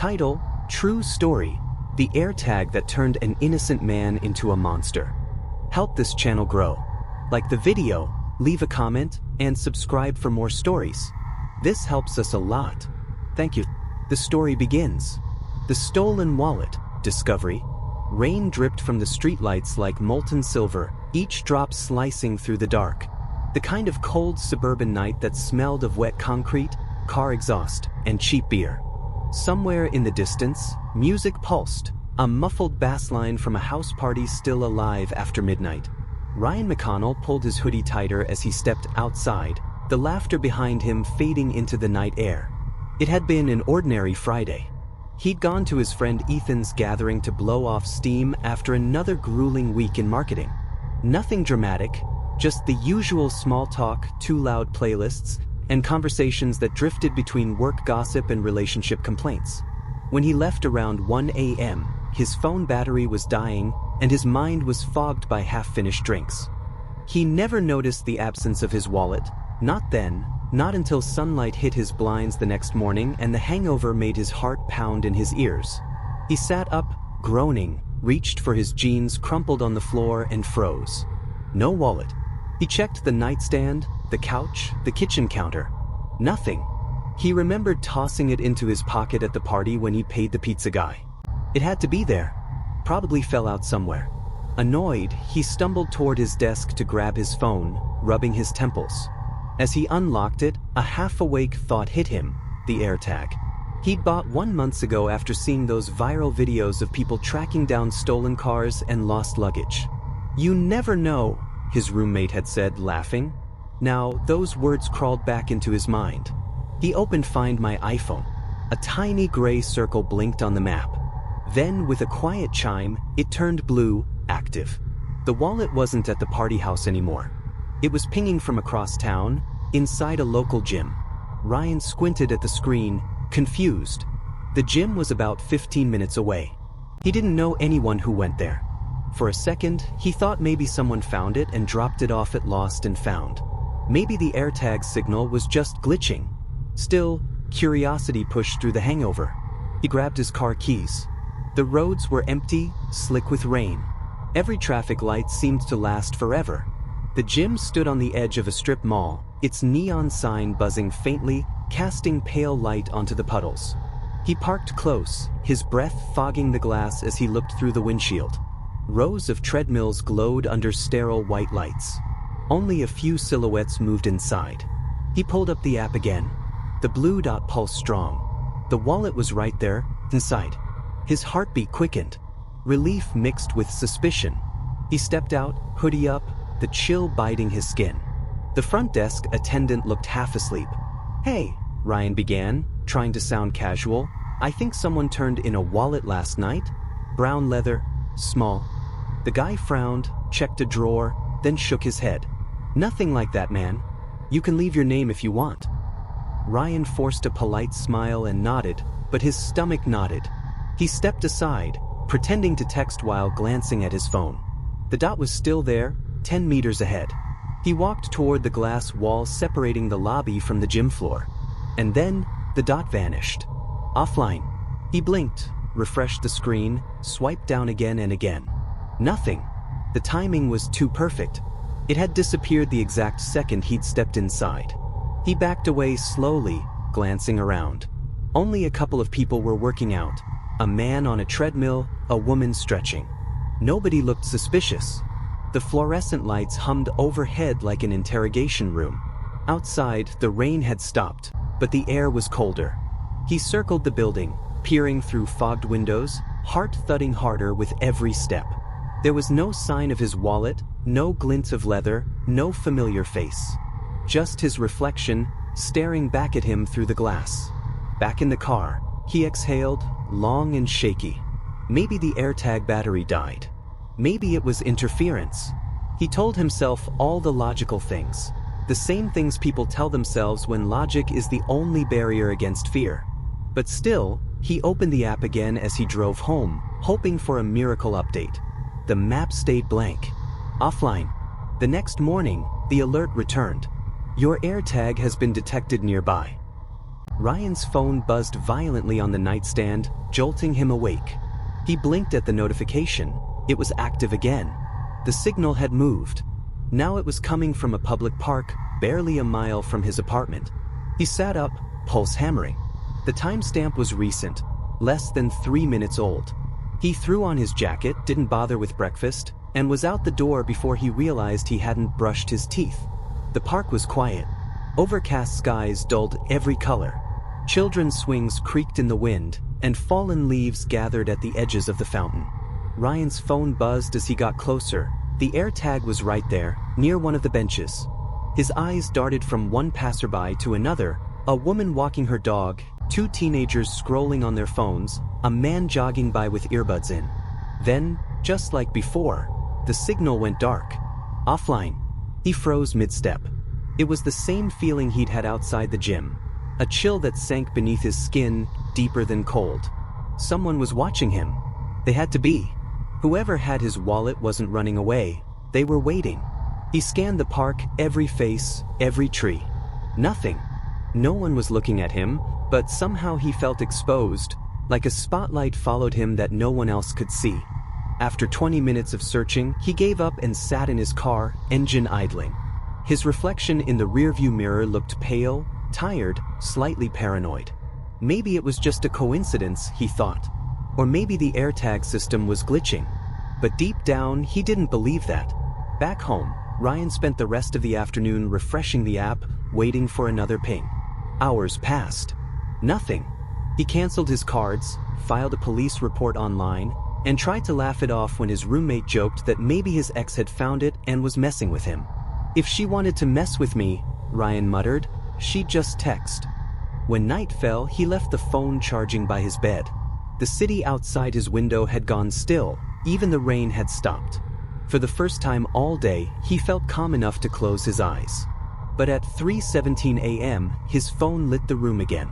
Title: True Story, the AirTag that turned an innocent man into a monster. Help this channel grow. Like the video, leave a comment, and subscribe for more stories. This helps us a lot. Thank you. The story begins. The stolen wallet. Discovery. Rain dripped from the streetlights like molten silver, each drop slicing through the dark. The kind of cold suburban night that smelled of wet concrete, car exhaust, and cheap beer. Somewhere in the distance, music pulsed, a muffled bass line from a house party still alive after midnight. Ryan McConnell pulled his hoodie tighter as he stepped outside, the laughter behind him fading into the night air. It had been an ordinary Friday. He'd gone to his friend Ethan's gathering to blow off steam after another grueling week in marketing. Nothing dramatic, just the usual small talk, too loud playlists, and conversations that drifted between work gossip and relationship complaints. When he left around 1 a.m., his phone battery was dying and his mind was fogged by half-finished drinks. He never noticed the absence of his wallet, not then, not until sunlight hit his blinds the next morning and the hangover made his heart pound in his ears. He sat up, groaning, reached for his jeans crumpled on the floor and froze. No wallet. He checked the nightstand, the couch, the kitchen counter. Nothing. He remembered tossing it into his pocket at the party when he paid the pizza guy. It had to be there. Probably fell out somewhere. Annoyed, he stumbled toward his desk to grab his phone, rubbing his temples. As he unlocked it, a half-awake thought hit him: the AirTag. He'd bought one months ago after seeing those viral videos of people tracking down stolen cars and lost luggage. "You never know," his roommate had said, laughing. Now, those words crawled back into his mind. He opened Find My iPhone. A tiny gray circle blinked on the map. Then, with a quiet chime, it turned blue, active. The wallet wasn't at the party house anymore. It was pinging from across town, inside a local gym. Ryan squinted at the screen, confused. The gym was about 15 minutes away. He didn't know anyone who went there. For a second, he thought maybe someone found it and dropped it off at Lost and Found. Maybe the AirTag signal was just glitching. Still, curiosity pushed through the hangover. He grabbed his car keys. The roads were empty, slick with rain. Every traffic light seemed to last forever. The gym stood on the edge of a strip mall, its neon sign buzzing faintly, casting pale light onto the puddles. He parked close, his breath fogging the glass as he looked through the windshield. Rows of treadmills glowed under sterile white lights. Only a few silhouettes moved inside. He pulled up the app again. The blue dot pulsed strong. The wallet was right there, inside. His heartbeat quickened. Relief mixed with suspicion. He stepped out, hoodie up, the chill biting his skin. The front desk attendant looked half asleep. "Hey," Ryan began, trying to sound casual. "I think someone turned in a wallet last night. Brown leather, small." The guy frowned, checked a drawer, then shook his head. "Nothing like that, man. You can leave your name if you want." Ryan forced a polite smile and nodded, but his stomach knotted. He stepped aside, pretending to text while glancing at his phone. The dot was still there, 10 meters ahead. He walked toward the glass wall separating the lobby from the gym floor. And then, the dot vanished. Offline. He blinked, refreshed the screen, swiped down again and again. Nothing. The timing was too perfect. It had disappeared the exact second he'd stepped inside. He backed away slowly, glancing around. Only a couple of people were working out. A man on a treadmill, a woman stretching. Nobody looked suspicious. The fluorescent lights hummed overhead like an interrogation room. Outside, the rain had stopped, but the air was colder. He circled the building, peering through fogged windows, heart thudding harder with every step. There was no sign of his wallet, no glint of leather, no familiar face. Just his reflection, staring back at him through the glass. Back in the car, he exhaled, long and shaky. Maybe the AirTag battery died. Maybe it was interference. He told himself all the logical things. The same things people tell themselves when logic is the only barrier against fear. But still, he opened the app again as he drove home, hoping for a miracle update. The map stayed blank. Offline. The next morning, the alert returned. Your AirTag has been detected nearby. Ryan's phone buzzed violently on the nightstand, jolting him awake. He blinked at the notification. It was active again. The signal had moved. Now it was coming from a public park, barely a mile from his apartment. He sat up, pulse hammering. The timestamp was recent, less than 3 minutes old. He threw on his jacket, didn't bother with breakfast, and was out the door before he realized he hadn't brushed his teeth. The park was quiet. Overcast skies dulled every color. Children's swings creaked in the wind, and fallen leaves gathered at the edges of the fountain. Ryan's phone buzzed as he got closer. The AirTag was right there, near one of the benches. His eyes darted from one passerby to another, a woman walking her dog, 2 teenagers scrolling on their phones, a man jogging by with earbuds in. Then, just like before, the signal went dark. Offline. He froze mid-step. It was the same feeling he'd had outside the gym. A chill that sank beneath his skin, deeper than cold. Someone was watching him. They had to be. Whoever had his wallet wasn't running away. They were waiting. He scanned the park, every face, every tree. Nothing. No one was looking at him, but somehow he felt exposed, like a spotlight followed him that no one else could see. After 20 minutes of searching, he gave up and sat in his car, engine idling. His reflection in the rearview mirror looked pale, tired, slightly paranoid. Maybe it was just a coincidence, he thought. Or maybe the AirTag system was glitching. But deep down, he didn't believe that. Back home, Ryan spent the rest of the afternoon refreshing the app, waiting for another ping. Hours passed. Nothing. He canceled his cards, filed a police report online, and tried to laugh it off when his roommate joked that maybe his ex had found it and was messing with him. "If she wanted to mess with me," Ryan muttered, "she'd just text." When night fell, he left the phone charging by his bed. The city outside his window had gone still, even the rain had stopped. For the first time all day, he felt calm enough to close his eyes. But at 3:17 a.m., his phone lit the room again.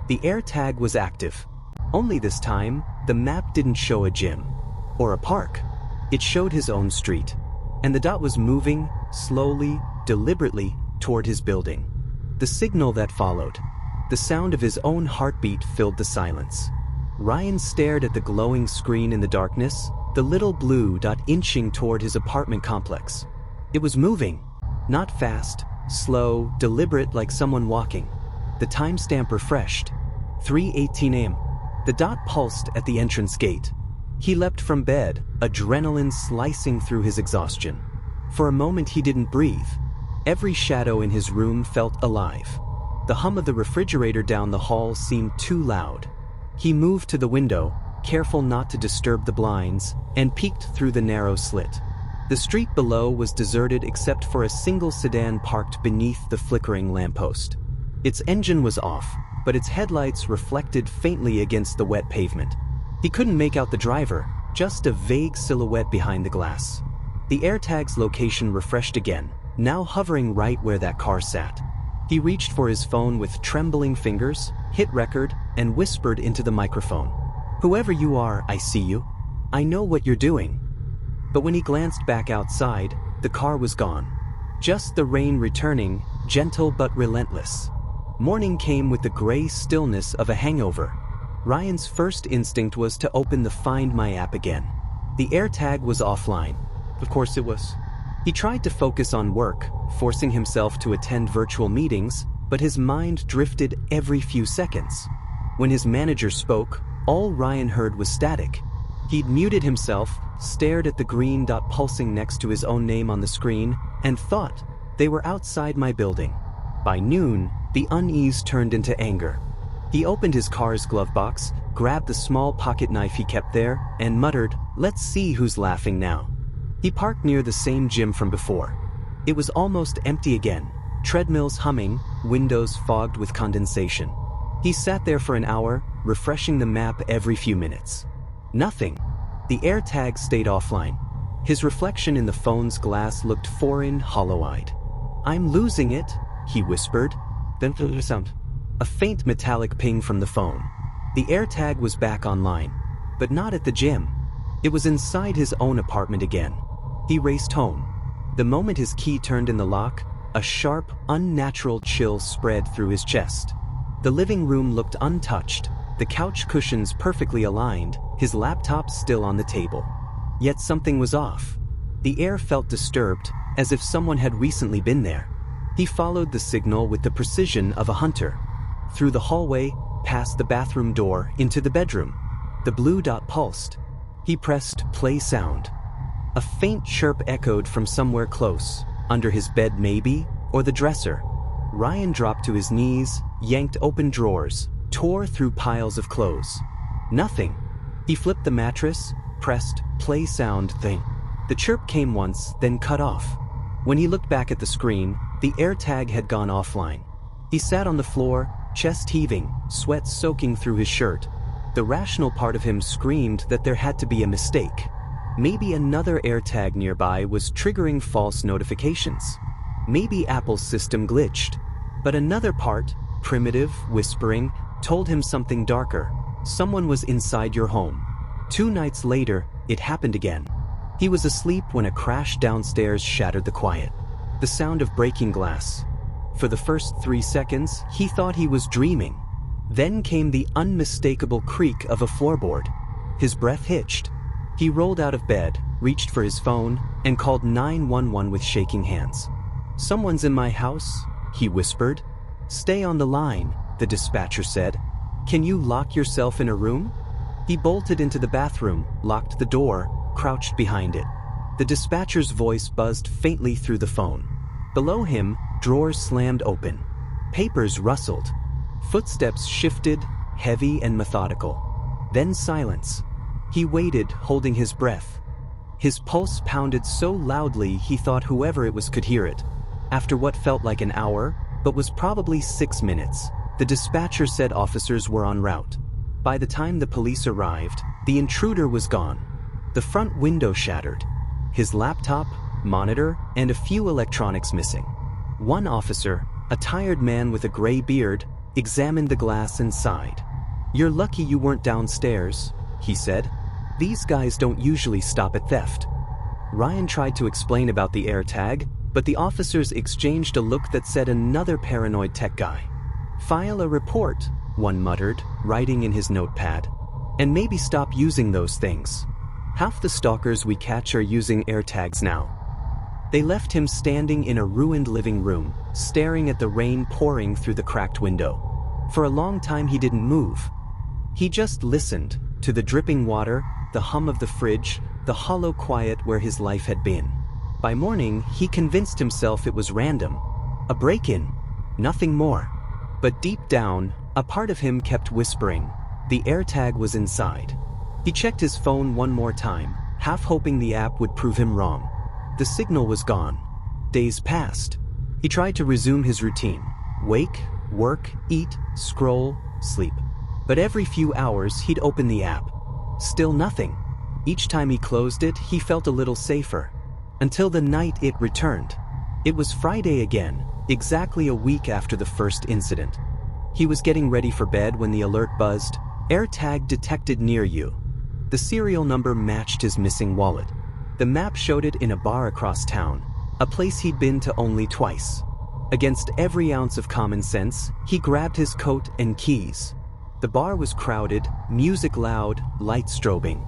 The AirTag was active. Only this time, the map didn't show a gym or a park. It showed his own street. And the dot was moving, slowly, deliberately, toward his building. The signal that followed. The sound of his own heartbeat filled the silence. Ryan stared at the glowing screen in the darkness, the little blue dot inching toward his apartment complex. It was moving. Not fast, slow, deliberate like someone walking. The timestamp refreshed. 3:18 a.m. The dot pulsed at the entrance gate. He leapt from bed, adrenaline slicing through his exhaustion. For a moment he didn't breathe. Every shadow in his room felt alive. The hum of the refrigerator down the hall seemed too loud. He moved to the window, careful not to disturb the blinds, and peeked through the narrow slit. The street below was deserted except for a single sedan parked beneath the flickering lamppost. Its engine was off, but its headlights reflected faintly against the wet pavement. He couldn't make out the driver, just a vague silhouette behind the glass. The AirTag's location refreshed again, now hovering right where that car sat. He reached for his phone with trembling fingers, hit record, and whispered into the microphone. "Whoever you are, I see you. I know what you're doing." But when he glanced back outside, the car was gone. Just the rain returning, gentle but relentless. Morning came with the gray stillness of a hangover. Ryan's first instinct was to open the Find My app again. The AirTag was offline. Of course it was. He tried to focus on work, forcing himself to attend virtual meetings, but his mind drifted every few seconds. When his manager spoke, all Ryan heard was static. He'd muted himself, stared at the green dot pulsing next to his own name on the screen, and thought, "They were outside my building." By noon, the unease turned into anger. He opened his car's glove box, grabbed the small pocket knife he kept there, and muttered, "Let's see who's laughing now." He parked near the same gym from before. It was almost empty again, treadmills humming, windows fogged with condensation. He sat there for an hour, refreshing the map every few minutes. Nothing. The AirTag stayed offline. His reflection in the phone's glass looked foreign, hollow-eyed. "I'm losing it," he whispered. Then a sound. A faint metallic ping from the phone. The AirTag was back online, but not at the gym. It was inside his own apartment again. He raced home. The moment his key turned in the lock, a sharp, unnatural chill spread through his chest. The living room looked untouched, the couch cushions perfectly aligned, his laptop still on the table. Yet something was off. The air felt disturbed, as if someone had recently been there. He followed the signal with the precision of a hunter. Through the hallway, past the bathroom door, into the bedroom. The blue dot pulsed. He pressed play sound. A faint chirp echoed from somewhere close, under his bed maybe, or the dresser. Ryan dropped to his knees, yanked open drawers, tore through piles of clothes. Nothing. He flipped the mattress, pressed play sound thing. The chirp came once, then cut off. When he looked back at the screen, the AirTag had gone offline. He sat on the floor, chest heaving, sweat soaking through his shirt. The rational part of him screamed that there had to be a mistake. Maybe another AirTag nearby was triggering false notifications. Maybe Apple's system glitched. But another part, primitive, whispering, told him something darker. Someone was inside your home. 2 nights later, it happened again. He was asleep when a crash downstairs shattered the quiet. The sound of breaking glass. For the first 3 seconds, he thought he was dreaming. Then came the unmistakable creak of a floorboard. His breath hitched. He rolled out of bed, reached for his phone, and called 911 with shaking hands. "Someone's in my house," he whispered. "Stay on the line," the dispatcher said. "Can you lock yourself in a room?" He bolted into the bathroom, locked the door, crouched behind it. The dispatcher's voice buzzed faintly through the phone. Below him, drawers slammed open. Papers rustled. Footsteps shifted, heavy and methodical. Then silence. He waited, holding his breath. His pulse pounded so loudly he thought whoever it was could hear it. After what felt like an hour, but was probably 6 minutes, the dispatcher said officers were en route. By the time the police arrived, the intruder was gone. The front window shattered. His laptop, monitor, and a few electronics missing. One officer, a tired man with a gray beard, examined the glass and sighed. "You're lucky you weren't downstairs," he said. "These guys don't usually stop at theft." Ryan tried to explain about the AirTag, but the officers exchanged a look that said another paranoid tech guy. "File a report," one muttered, writing in his notepad. "And maybe stop using those things. Half the stalkers we catch are using AirTags now." They left him standing in a ruined living room, staring at the rain pouring through the cracked window. For a long time he didn't move. He just listened to the dripping water, the hum of the fridge, the hollow quiet where his life had been. By morning, he convinced himself it was random. A break-in. Nothing more. But deep down, a part of him kept whispering. The AirTag was inside. He checked his phone one more time, half hoping the app would prove him wrong. The signal was gone. Days passed. He tried to resume his routine. Wake, work, eat, scroll, sleep. But every few hours he'd open the app. Still nothing. Each time he closed it, he felt a little safer. Until the night it returned. It was Friday again, exactly a week after the first incident. He was getting ready for bed when the alert buzzed. "AirTag detected near you." The serial number matched his missing wallet. The map showed it in a bar across town, a place he'd been to only twice. Against every ounce of common sense, he grabbed his coat and keys. The bar was crowded, music loud, lights strobing.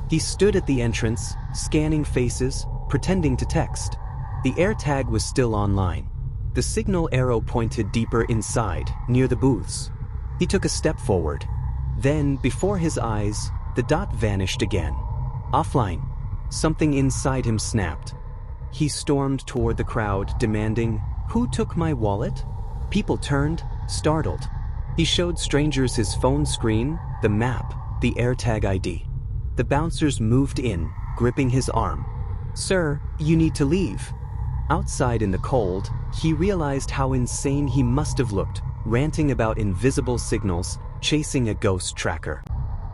He stood at the entrance, scanning faces, pretending to text. The AirTag was still online. The signal arrow pointed deeper inside, near the booths. He took a step forward. Then, before his eyes, the dot vanished again. Offline. Something inside him snapped. He stormed toward the crowd, demanding, "Who took my wallet?" People turned, startled. He showed strangers his phone screen, the map, the AirTag ID. The bouncers moved in, gripping his arm. "Sir, you need to leave." Outside in the cold, he realized how insane he must have looked, ranting about invisible signals, chasing a ghost tracker.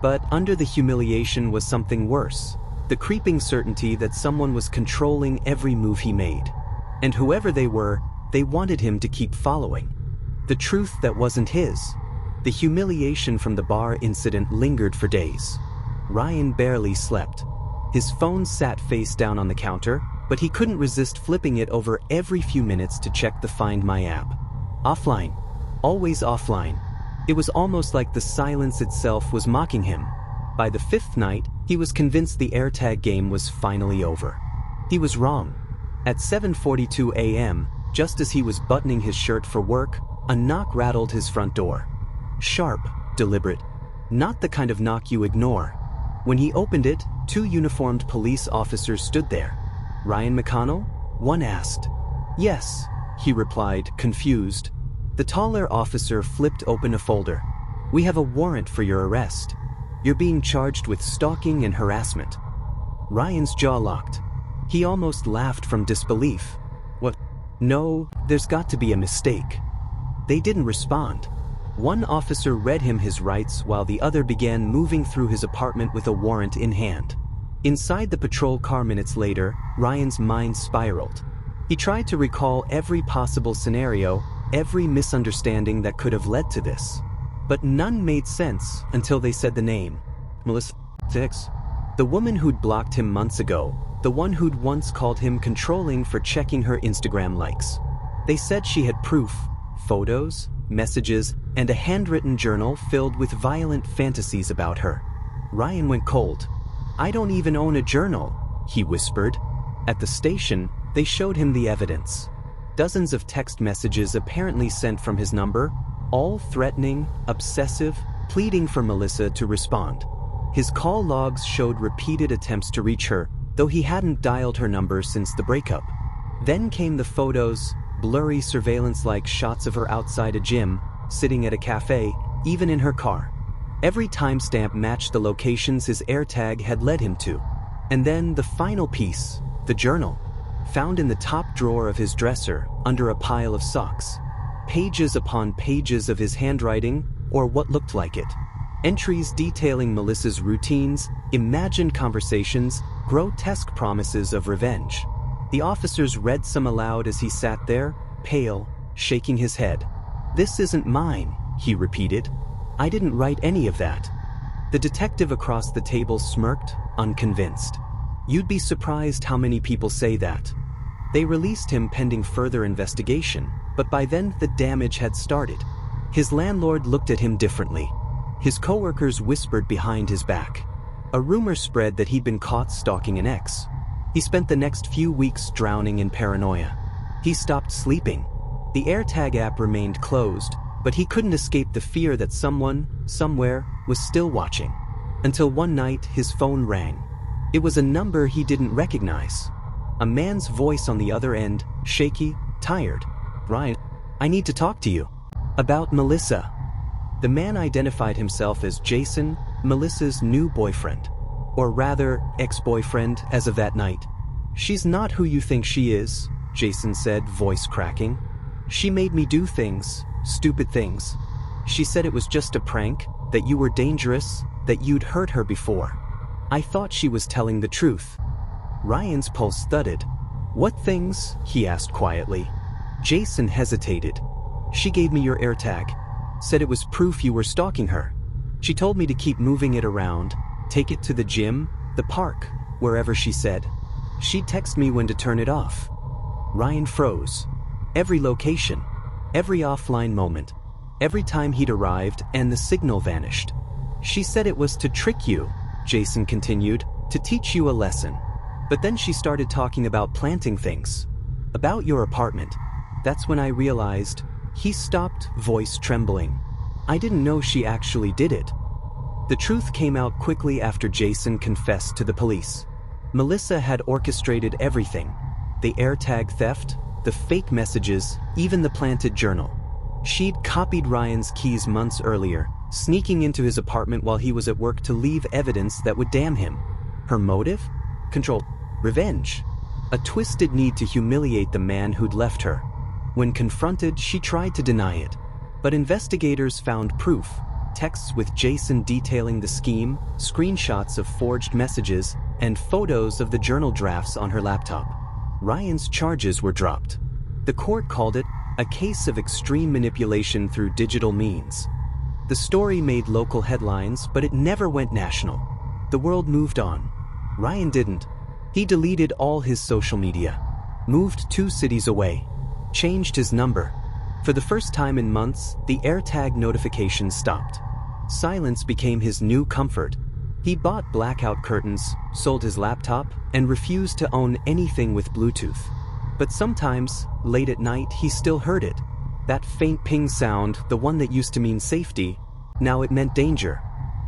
But under the humiliation was something worse. The creeping certainty that someone was controlling every move he made. And whoever they were, they wanted him to keep following. The truth that wasn't his. The humiliation from the bar incident lingered for days. Ryan barely slept. His phone sat face down on the counter, but he couldn't resist flipping it over every few minutes to check the Find My app. Offline. Always offline. It was almost like the silence itself was mocking him. By the fifth night, he was convinced the AirTag game was finally over. He was wrong. At 7:42 a.m., just as he was buttoning his shirt for work, a knock rattled his front door. Sharp, deliberate, not the kind of knock you ignore. When he opened it, two uniformed police officers stood there. "Ryan McConnell?" one asked. "Yes," he replied, confused. The taller officer flipped open a folder. "We have a warrant for your arrest. You're being charged with stalking and harassment." Ryan's jaw locked. He almost laughed from disbelief. "What? No, there's got to be a mistake." They didn't respond. One officer read him his rights while the other began moving through his apartment with a warrant in hand. Inside the patrol car minutes later, Ryan's mind spiraled. He tried to recall every possible scenario, every misunderstanding that could have led to this. But none made sense until they said the name. Melissa Dix. The woman who'd blocked him months ago, the one who'd once called him controlling for checking her Instagram likes. They said she had proof, photos, messages, and a handwritten journal filled with violent fantasies about her. Ryan went cold. "I don't even own a journal," he whispered. At the station, they showed him the evidence. Dozens of text messages apparently sent from his number, all threatening, obsessive, pleading for Melissa to respond. His call logs showed repeated attempts to reach her, though he hadn't dialed her number since the breakup. Then came the photos, blurry surveillance-like shots of her outside a gym, sitting at a cafe, even in her car. Every timestamp matched the locations his AirTag had led him to. And then the final piece, the journal, found in the top drawer of his dresser, under a pile of socks. Pages upon pages of his handwriting, or what looked like it. Entries detailing Melissa's routines, imagined conversations, grotesque promises of revenge. The officers read some aloud as he sat there, pale, shaking his head. "This isn't mine," he repeated. "I didn't write any of that." The detective across the table smirked, unconvinced. "You'd be surprised how many people say that." They released him pending further investigation, but by then the damage had started. His landlord looked at him differently. His coworkers whispered behind his back. A rumor spread that he'd been caught stalking an ex. He spent the next few weeks drowning in paranoia. He stopped sleeping. The AirTag app remained closed, but he couldn't escape the fear that someone, somewhere, was still watching. Until one night, his phone rang. It was a number he didn't recognize. A man's voice on the other end, shaky, tired. "Ryan, I need to talk to you. About Melissa." The man identified himself as Jason, Melissa's new boyfriend. Or rather, ex-boyfriend as of that night. "She's not who you think she is," Jason said, voice cracking. "She made me do things, stupid things. She said it was just a prank, that you were dangerous, that you'd hurt her before. I thought she was telling the truth." Ryan's pulse thudded. "What things?" he asked quietly. Jason hesitated. "She gave me your AirTag. Said it was proof you were stalking her. She told me to keep moving it around, take it to the gym, the park, wherever she said. She'd text me when to turn it off." Ryan froze. Every location, every offline moment, every time he'd arrived and the signal vanished. "She said it was to trick you," Jason continued, "to teach you a lesson. But then she started talking about planting things. About your apartment. That's when I realized." He stopped, voice trembling. "I didn't know she actually did it." The truth came out quickly after Jason confessed to the police. Melissa had orchestrated everything. The AirTag theft, the fake messages, even the planted journal. She'd copied Ryan's keys months earlier, sneaking into his apartment while he was at work to leave evidence that would damn him. Her motive? Control. Revenge. A twisted need to humiliate the man who'd left her. When confronted, she tried to deny it. But investigators found proof. Texts with Jason detailing the scheme, screenshots of forged messages, and photos of the journal drafts on her laptop. Ryan's charges were dropped. The court called it a case of extreme manipulation through digital means. The story made local headlines, but it never went national. The world moved on. Ryan didn't. He deleted all his social media, moved 2 cities away, changed his number. For the first time in months, the AirTag notification stopped. Silence became his new comfort. He bought blackout curtains, sold his laptop, and refused to own anything with Bluetooth. But sometimes, late at night, he still heard it. That faint ping sound, the one that used to mean safety, now it meant danger.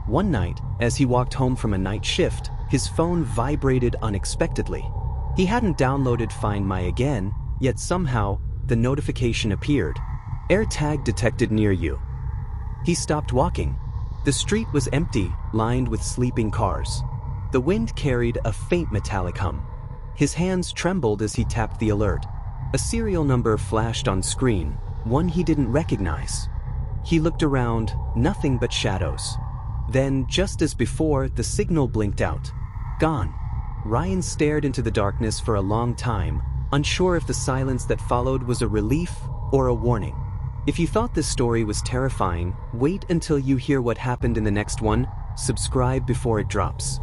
One night, as he walked home from a night shift, his phone vibrated unexpectedly. He hadn't downloaded Find My again, yet somehow, the notification appeared. AirTag detected near you. He stopped walking. The street was empty, lined with sleeping cars. The wind carried a faint metallic hum. His hands trembled as he tapped the alert. A serial number flashed on screen, one he didn't recognize. He looked around, nothing but shadows. Then, just as before, the signal blinked out. Gone. Ryan stared into the darkness for a long time, unsure if the silence that followed was a relief or a warning. If you thought this story was terrifying, wait until you hear what happened in the next one. Subscribe before it drops.